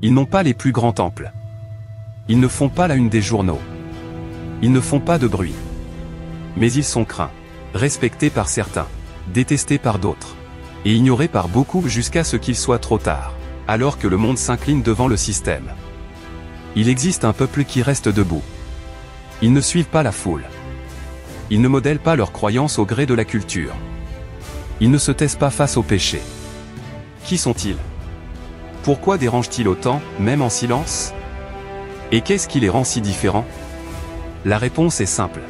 Ils n'ont pas les plus grands temples. Ils ne font pas la une des journaux. Ils ne font pas de bruit. Mais ils sont craints, respectés par certains, détestés par d'autres, et ignorés par beaucoup jusqu'à ce qu'il soit trop tard, alors que le monde s'incline devant le système. Il existe un peuple qui reste debout. Ils ne suivent pas la foule. Ils ne modèlent pas leurs croyances au gré de la culture. Ils ne se taisent pas face au péché. Qui sont-ils? Pourquoi dérangent-ils autant, même en silence? Et qu'est-ce qui les rend si différents? La réponse est simple.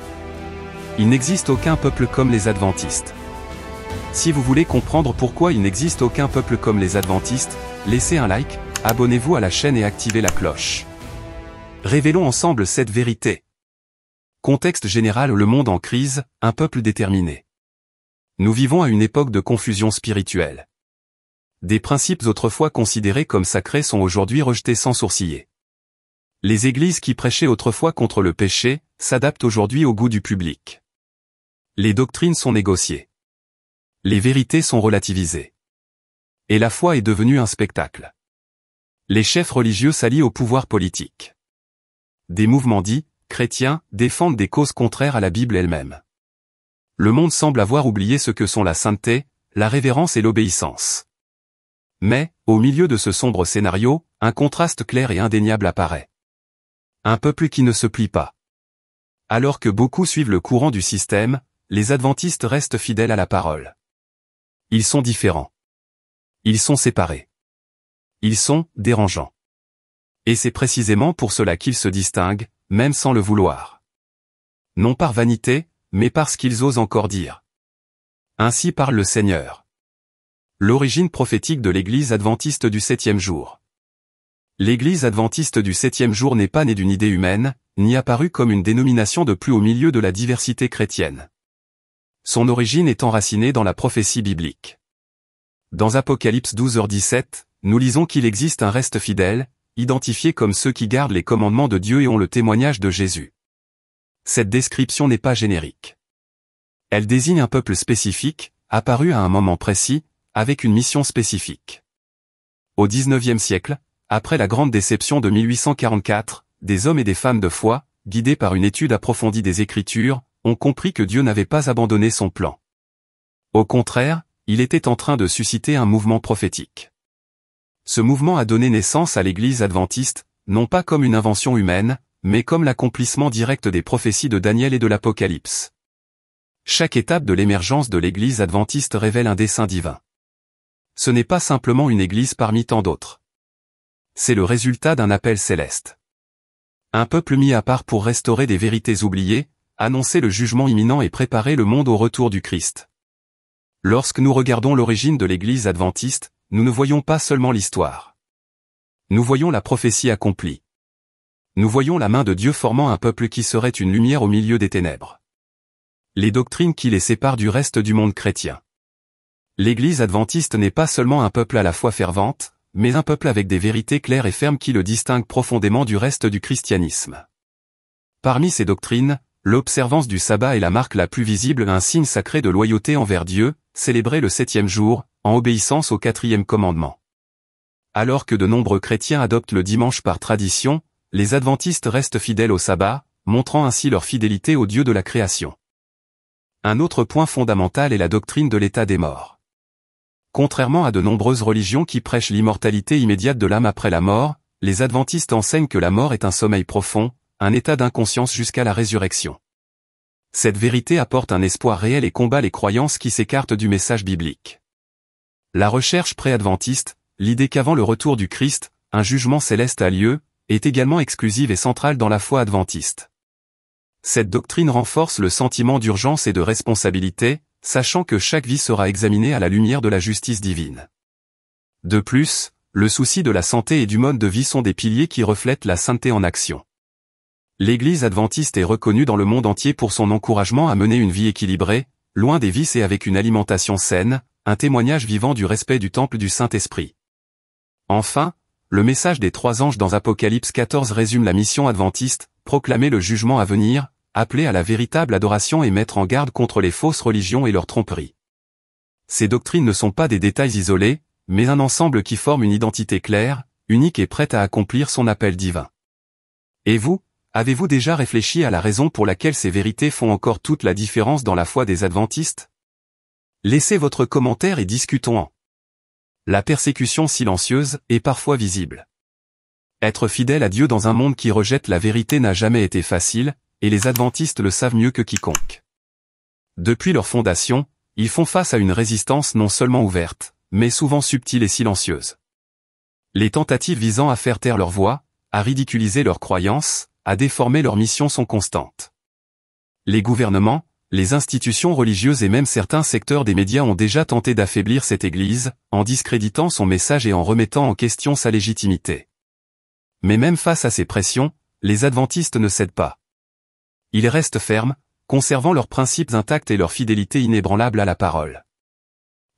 Il n'existe aucun peuple comme les adventistes. Si vous voulez comprendre pourquoi il n'existe aucun peuple comme les adventistes, laissez un like, abonnez-vous à la chaîne et activez la cloche. Révélons ensemble cette vérité. Contexte général: le monde en crise, un peuple déterminé. Nous vivons à une époque de confusion spirituelle. Des principes autrefois considérés comme sacrés sont aujourd'hui rejetés sans sourciller. Les églises qui prêchaient autrefois contre le péché, s'adaptent aujourd'hui au goût du public. Les doctrines sont négociées. Les vérités sont relativisées. Et la foi est devenue un spectacle. Les chefs religieux s'allient au pouvoir politique. Des mouvements dits chrétiens défendent des causes contraires à la Bible elle-même. Le monde semble avoir oublié ce que sont la sainteté, la révérence et l'obéissance. Mais, au milieu de ce sombre scénario, un contraste clair et indéniable apparaît. Un peuple qui ne se plie pas. Alors que beaucoup suivent le courant du système, les adventistes restent fidèles à la parole. Ils sont différents. Ils sont séparés. Ils sont dérangeants. Et c'est précisément pour cela qu'ils se distinguent, même sans le vouloir. Non par vanité, mais parce qu'ils osent encore dire. Ainsi parle le Seigneur. L'origine prophétique de l'Église adventiste du 7e jour. L'Église adventiste du 7e jour n'est pas née d'une idée humaine, ni apparue comme une dénomination de plus au milieu de la diversité chrétienne. Son origine est enracinée dans la prophétie biblique. Dans Apocalypse 12h17, nous lisons qu'il existe un reste fidèle, identifié comme ceux qui gardent les commandements de Dieu et ont le témoignage de Jésus. Cette description n'est pas générique. Elle désigne un peuple spécifique, apparu à un moment précis, avec une mission spécifique. Au XIXe siècle, après la grande déception de 1844, des hommes et des femmes de foi, guidés par une étude approfondie des Écritures, ont compris que Dieu n'avait pas abandonné son plan. Au contraire, il était en train de susciter un mouvement prophétique. Ce mouvement a donné naissance à l'Église adventiste, non pas comme une invention humaine, mais comme l'accomplissement direct des prophéties de Daniel et de l'Apocalypse. Chaque étape de l'émergence de l'Église adventiste révèle un dessein divin. Ce n'est pas simplement une église parmi tant d'autres. C'est le résultat d'un appel céleste. Un peuple mis à part pour restaurer des vérités oubliées, annoncer le jugement imminent et préparer le monde au retour du Christ. Lorsque nous regardons l'origine de l'Église adventiste, nous ne voyons pas seulement l'histoire. Nous voyons la prophétie accomplie. Nous voyons la main de Dieu formant un peuple qui serait une lumière au milieu des ténèbres. Les doctrines qui les séparent du reste du monde chrétien. L'Église adventiste n'est pas seulement un peuple à la foi fervente, mais un peuple avec des vérités claires et fermes qui le distinguent profondément du reste du christianisme. Parmi ces doctrines, l'observance du sabbat est la marque la plus visible, un signe sacré de loyauté envers Dieu, célébré le 7e jour, en obéissance au 4e commandement. Alors que de nombreux chrétiens adoptent le dimanche par tradition, les adventistes restent fidèles au sabbat, montrant ainsi leur fidélité au Dieu de la création. Un autre point fondamental est la doctrine de l'état des morts. Contrairement à de nombreuses religions qui prêchent l'immortalité immédiate de l'âme après la mort, les adventistes enseignent que la mort est un sommeil profond, un état d'inconscience jusqu'à la résurrection. Cette vérité apporte un espoir réel et combat les croyances qui s'écartent du message biblique. La recherche pré-adventiste, l'idée qu'avant le retour du Christ, un jugement céleste a lieu, est également exclusive et centrale dans la foi adventiste. Cette doctrine renforce le sentiment d'urgence et de responsabilité, sachant que chaque vie sera examinée à la lumière de la justice divine. De plus, le souci de la santé et du mode de vie sont des piliers qui reflètent la sainteté en action. L'Église adventiste est reconnue dans le monde entier pour son encouragement à mener une vie équilibrée, loin des vices et avec une alimentation saine, un témoignage vivant du respect du temple du Saint-Esprit. Enfin, le message des 3 anges dans Apocalypse 14 résume la mission adventiste, proclamer le jugement à venir, appeler à la véritable adoration et mettre en garde contre les fausses religions et leurs tromperies. Ces doctrines ne sont pas des détails isolés, mais un ensemble qui forme une identité claire, unique et prête à accomplir son appel divin. Et vous, avez-vous déjà réfléchi à la raison pour laquelle ces vérités font encore toute la différence dans la foi des adventistes? Laissez votre commentaire et discutons-en. La persécution silencieuse est parfois visible. Être fidèle à Dieu dans un monde qui rejette la vérité n'a jamais été facile, et les adventistes le savent mieux que quiconque. Depuis leur fondation, ils font face à une résistance non seulement ouverte, mais souvent subtile et silencieuse. Les tentatives visant à faire taire leur voix, à ridiculiser leurs croyances, à déformer leur mission sont constantes. Les gouvernements, les institutions religieuses et même certains secteurs des médias ont déjà tenté d'affaiblir cette Église, en discréditant son message et en remettant en question sa légitimité. Mais même face à ces pressions, les adventistes ne cèdent pas. Ils restent fermes, conservant leurs principes intacts et leur fidélité inébranlable à la parole.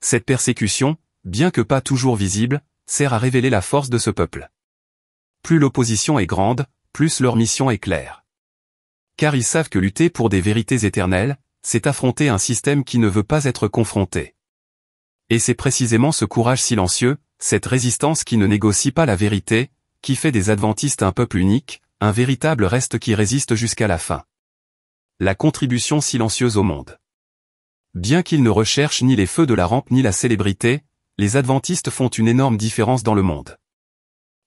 Cette persécution, bien que pas toujours visible, sert à révéler la force de ce peuple. Plus l'opposition est grande, plus leur mission est claire. Car ils savent que lutter pour des vérités éternelles, c'est affronter un système qui ne veut pas être confronté. Et c'est précisément ce courage silencieux, cette résistance qui ne négocie pas la vérité, qui fait des adventistes un peuple unique, un véritable reste qui résiste jusqu'à la fin. La contribution silencieuse au monde. Bien qu'ils ne recherchent ni les feux de la rampe ni la célébrité, les adventistes font une énorme différence dans le monde.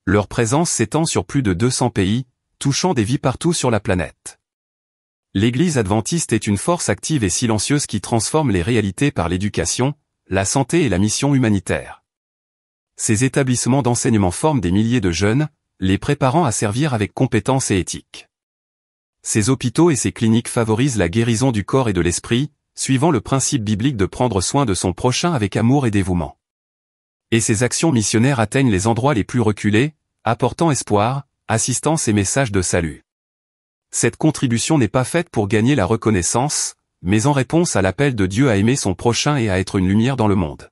Leur présence s'étend sur plus de 200 pays, touchant des vies partout sur la planète. L'Église adventiste est une force active et silencieuse qui transforme les réalités par l'éducation, la santé et la mission humanitaire. Ces établissements d'enseignement forment des milliers de jeunes, les préparant à servir avec compétence et éthique. Ces hôpitaux et ces cliniques favorisent la guérison du corps et de l'esprit, suivant le principe biblique de prendre soin de son prochain avec amour et dévouement. Et ces actions missionnaires atteignent les endroits les plus reculés, apportant espoir, assistance et message de salut. Cette contribution n'est pas faite pour gagner la reconnaissance, mais en réponse à l'appel de Dieu à aimer son prochain et à être une lumière dans le monde.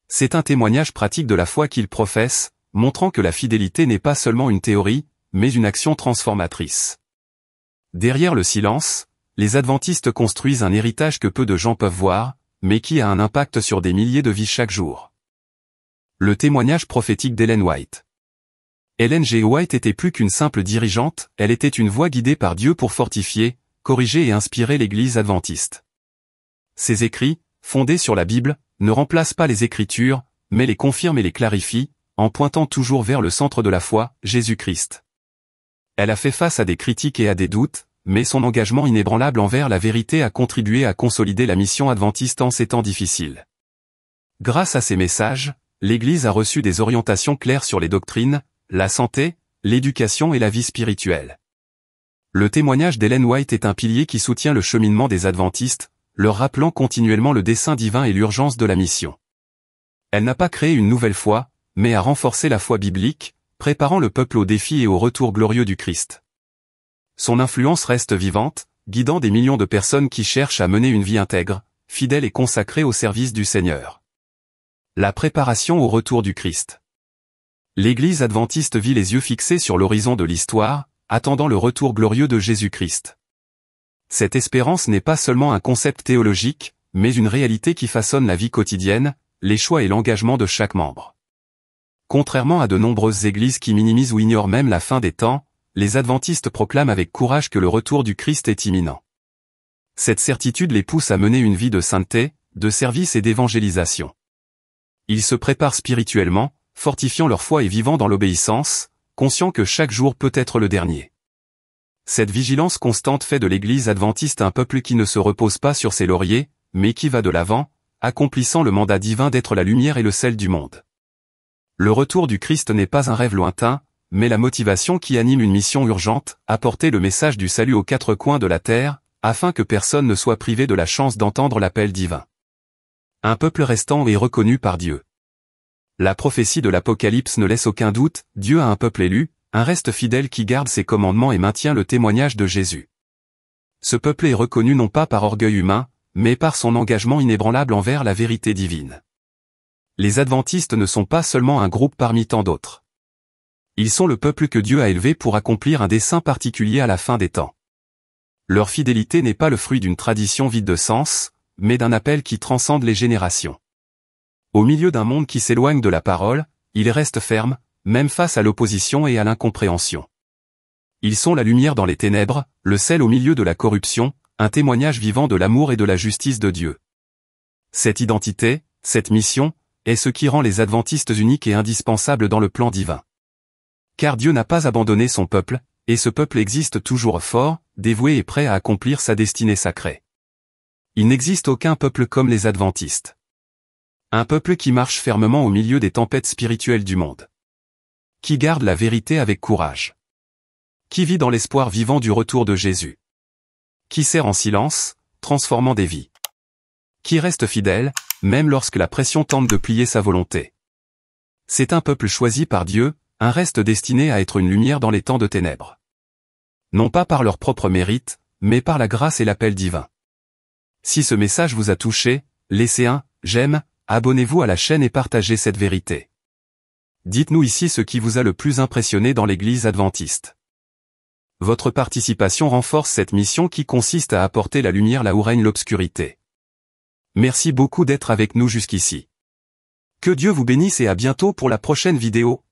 C'est un témoignage pratique de la foi qu'ils professent, montrant que la fidélité n'est pas seulement une théorie, mais une action transformatrice. Derrière le silence, les adventistes construisent un héritage que peu de gens peuvent voir, mais qui a un impact sur des milliers de vies chaque jour. Le témoignage prophétique d'Ellen White. Ellen G. White était plus qu'une simple dirigeante, elle était une voix guidée par Dieu pour fortifier, corriger et inspirer l'Église adventiste. Ses écrits, fondés sur la Bible, ne remplacent pas les Écritures, mais les confirment et les clarifient, en pointant toujours vers le centre de la foi, Jésus-Christ. Elle a fait face à des critiques et à des doutes, mais son engagement inébranlable envers la vérité a contribué à consolider la mission adventiste en ces temps difficiles. Grâce à ces messages, l'Église a reçu des orientations claires sur les doctrines, la santé, l'éducation et la vie spirituelle. Le témoignage d'Ellen White est un pilier qui soutient le cheminement des adventistes, leur rappelant continuellement le dessein divin et l'urgence de la mission. Elle n'a pas créé une nouvelle foi, mais a renforcé la foi biblique, préparant le peuple au défi et au retour glorieux du Christ. Son influence reste vivante, guidant des millions de personnes qui cherchent à mener une vie intègre, fidèle et consacrée au service du Seigneur. La préparation au retour du Christ. L'Église adventiste vit les yeux fixés sur l'horizon de l'histoire, attendant le retour glorieux de Jésus-Christ. Cette espérance n'est pas seulement un concept théologique, mais une réalité qui façonne la vie quotidienne, les choix et l'engagement de chaque membre. Contrairement à de nombreuses églises qui minimisent ou ignorent même la fin des temps, les adventistes proclament avec courage que le retour du Christ est imminent. Cette certitude les pousse à mener une vie de sainteté, de service et d'évangélisation. Ils se préparent spirituellement, fortifiant leur foi et vivant dans l'obéissance, conscients que chaque jour peut être le dernier. Cette vigilance constante fait de l'Église adventiste un peuple qui ne se repose pas sur ses lauriers, mais qui va de l'avant, accomplissant le mandat divin d'être la lumière et le sel du monde. Le retour du Christ n'est pas un rêve lointain, mais la motivation qui anime une mission urgente, apporter le message du salut aux quatre coins de la terre, afin que personne ne soit privé de la chance d'entendre l'appel divin. Un peuple restant est reconnu par Dieu. La prophétie de l'Apocalypse ne laisse aucun doute, Dieu a un peuple élu, un reste fidèle qui garde ses commandements et maintient le témoignage de Jésus. Ce peuple est reconnu non pas par orgueil humain, mais par son engagement inébranlable envers la vérité divine. Les adventistes ne sont pas seulement un groupe parmi tant d'autres. Ils sont le peuple que Dieu a élevé pour accomplir un dessein particulier à la fin des temps. Leur fidélité n'est pas le fruit d'une tradition vide de sens, mais d'un appel qui transcende les générations. Au milieu d'un monde qui s'éloigne de la parole, ils restent fermes, même face à l'opposition et à l'incompréhension. Ils sont la lumière dans les ténèbres, le sel au milieu de la corruption, un témoignage vivant de l'amour et de la justice de Dieu. Cette identité, cette mission, est ce qui rend les adventistes uniques et indispensables dans le plan divin. Car Dieu n'a pas abandonné son peuple, et ce peuple existe toujours fort, dévoué et prêt à accomplir sa destinée sacrée. Il n'existe aucun peuple comme les adventistes. Un peuple qui marche fermement au milieu des tempêtes spirituelles du monde. Qui garde la vérité avec courage. Qui vit dans l'espoir vivant du retour de Jésus. Qui sert en silence, transformant des vies. Qui reste fidèle, même lorsque la pression tente de plier sa volonté. C'est un peuple choisi par Dieu, un reste destiné à être une lumière dans les temps de ténèbres. Non pas par leur propre mérite, mais par la grâce et l'appel divin. Si ce message vous a touché, laissez un « j'aime », abonnez-vous à la chaîne et partagez cette vérité. Dites-nous ici ce qui vous a le plus impressionné dans l'Église adventiste. Votre participation renforce cette mission qui consiste à apporter la lumière là où règne l'obscurité. Merci beaucoup d'être avec nous jusqu'ici. Que Dieu vous bénisse et à bientôt pour la prochaine vidéo.